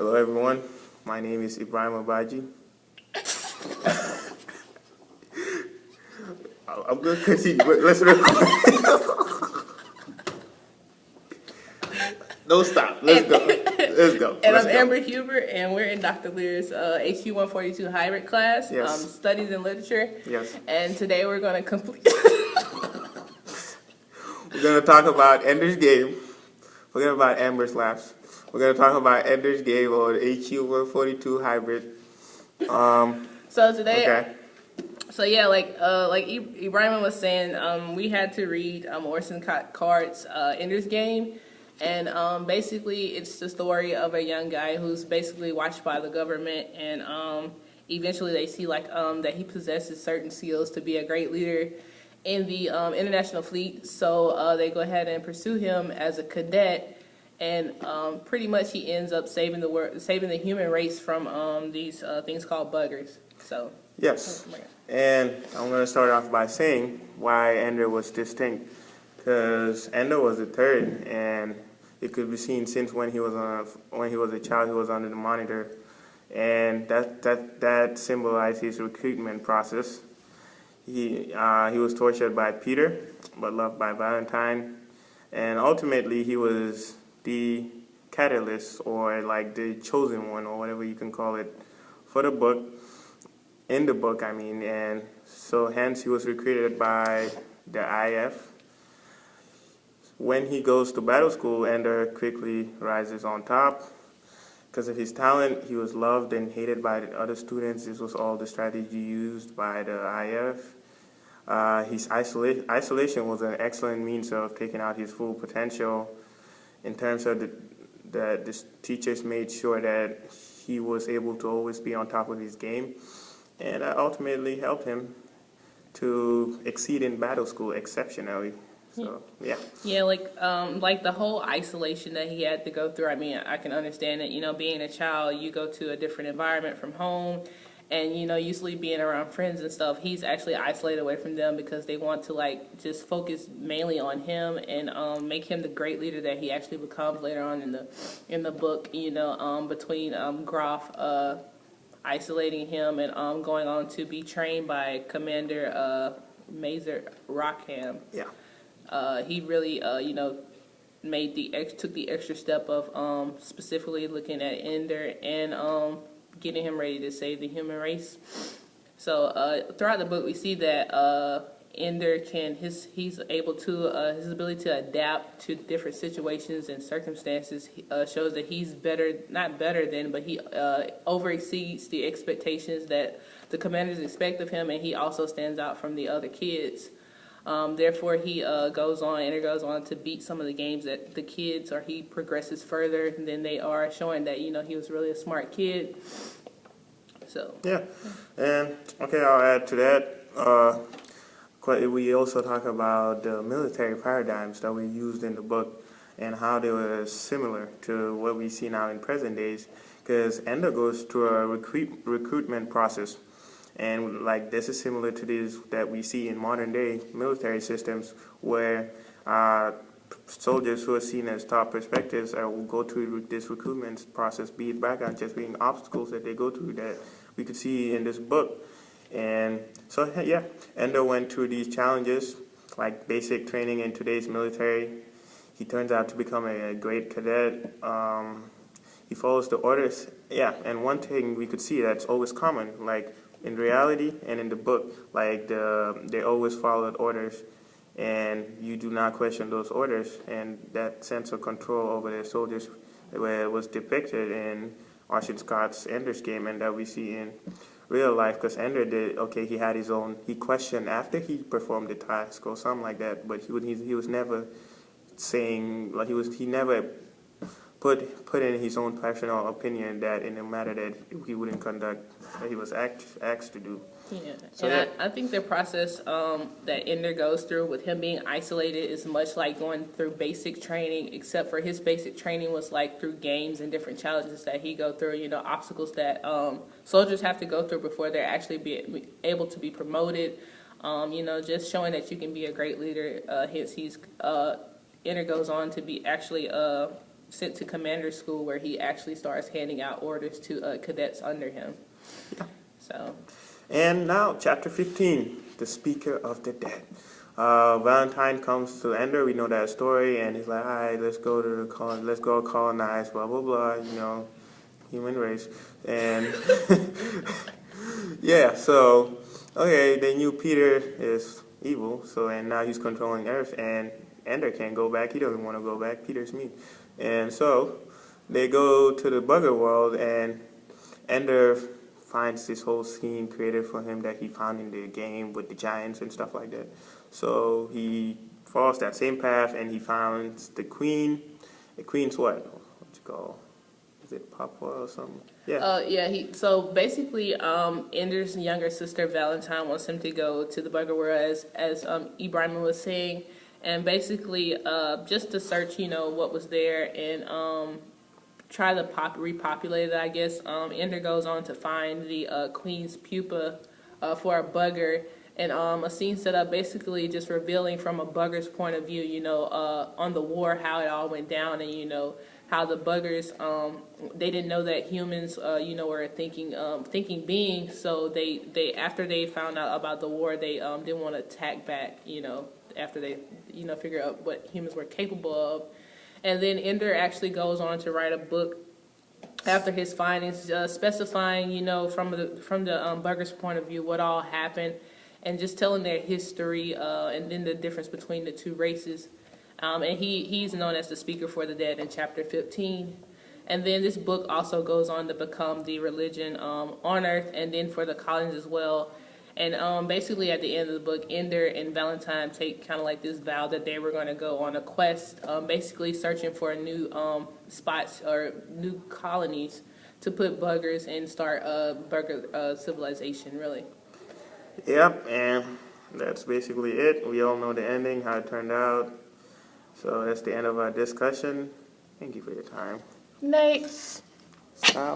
Hello everyone, my name is Ebrima Badjie. I'm going to continue, but let's record. Don't stop, let's go. Let's go. And Let's I'm go. Amber Hubert, and we're in Dr. Lear's HU 142 hybrid class, Yes. Studies in Literature. Yes. And today we're going to complete. We're going to talk about Ender's Game. Forget about Amber's laughs. We're going to talk about Ender's Game or HU 142 hybrid. So today, Okay. so yeah, like Ebrima was saying, we had to read Orson Cart's Ender's Game. And basically, it's the story of a young guy who's basically watched by the government, and eventually they see that he possesses certain skills to be a great leader in the international fleet. So they go ahead and pursue him as a cadet, and pretty much he ends up saving the human race from these things called buggers. So Yes. And I'm going to start off by saying why Ender was distinct. Because Ender was the third, and it could be seen since when he was a child, he was under the monitor, and that symbolized his recruitment process. He was tortured by Peter, but loved by Valentine, and ultimately he was the catalyst, or like the chosen one, or whatever you can call it, for the book. In the book, I mean, and so hence he was recruited by the IF. When he goes to battle school, Ender quickly rises on top. Because of his talent, he was loved and hated by the other students. This was all the strategy used by the IF. His isolation was an excellent means of taking out his full potential. In terms of the teachers made sure that he was able to always be on top of his game. And that ultimately helped him to exceed in battle school exceptionally. So, yeah. Yeah, like the whole isolation that he had to go through. I mean, I can understand that, being a child, you go to a different environment from home, and, usually being around friends and stuff, he's actually isolated away from them because they want to, just focus mainly on him and make him the great leader that he actually becomes later on in the book, between Groff isolating him and going on to be trained by Commander Mazer Rockham. Yeah. He really, took the extra step of specifically looking at Ender and getting him ready to save the human race. So throughout the book, we see that Ender he's able to his ability to adapt to different situations and circumstances shows that he's not better than, but he over exceeds the expectations that the commanders expect of him, and he also stands out from the other kids. Therefore, Ender goes on to beat some of the games that the kids, or he progresses further than they are, showing that, he was really a smart kid. So. Yeah. And, okay, I'll add to that. We also talk about the military paradigms that we used in the book and how they were similar to what we see now in present days. Because Ender goes through a recruitment process. And this is similar to this that we see in modern day military systems, where soldiers who are seen as top perspectives will go through this recruitment process, be it background checks, being obstacles that they go through that we could see in this book. And so, yeah, Ender went through these challenges, like basic training in today's military. He turns out to become a great cadet. He follows the orders. Yeah, and one thing we could see that's always common, in reality and in the book, they always followed orders, and you do not question those orders, and that sense of control over their soldiers where it was depicted in Orson Scott's Ender's Game, and that we see in real life, because Ender he had his own, he questioned after he performed the task or something like that, but he was never saying, he never put in his own personal opinion that in a matter that he wouldn't conduct, that he was asked to do. Yeah, so, and I think the process that Ender goes through with him being isolated is much like going through basic training, except for his basic training was through games and different challenges that he go through, obstacles that soldiers have to go through before they're actually be able to be promoted, just showing that you can be a great leader. Hence, Ender goes on to be actually sent to commander school, where he actually starts handing out orders to cadets under him. Yeah. So. And now, chapter 15, the Speaker of the Dead. Valentine comes to Ender. We know that story, and he's like, "All right, let's go colonize, blah blah blah. You know, human race." And yeah, so okay, they knew Peter is evil, and now he's controlling Earth, and Ender can't go back. He doesn't want to go back. Peter's mean, and so they go to the bugger world, and Ender finds this whole scene created for him that he found in the game with the giants and stuff like that. So he follows that same path, and he finds the queen. The queen's what? What's it called? Is it Papa or something? Yeah. So basically, Ender's younger sister Valentine wants him to go to the bugger world, as Ebrima was saying, and basically just to search, what was there, and try to repopulate it, I guess. Ender goes on to find the queen's pupa for a bugger, and a scene set up basically just revealing from a bugger's point of view, on the war, how it all went down, and how the buggers, they didn't know that humans, were thinking beings, so they after they found out about the war, they didn't want to attack back, after they figure out what humans were capable of. And then Ender actually goes on to write a book after his findings, specifying, from the bugger's point of view, what all happened, and just telling their history, and then the difference between the two races. And he's known as the Speaker for the Dead in chapter 15. And then this book also goes on to become the religion on Earth, and then for the colonies as well. And basically at the end of the book, Ender and Valentine take kind of like this vow that they were going to go on a quest, basically searching for new spots or new colonies to put buggers and start bugger civilization, really. Yep, and that's basically it. We all know the ending, how it turned out. So that's the end of our discussion. Thank you for your time. Night. Stop.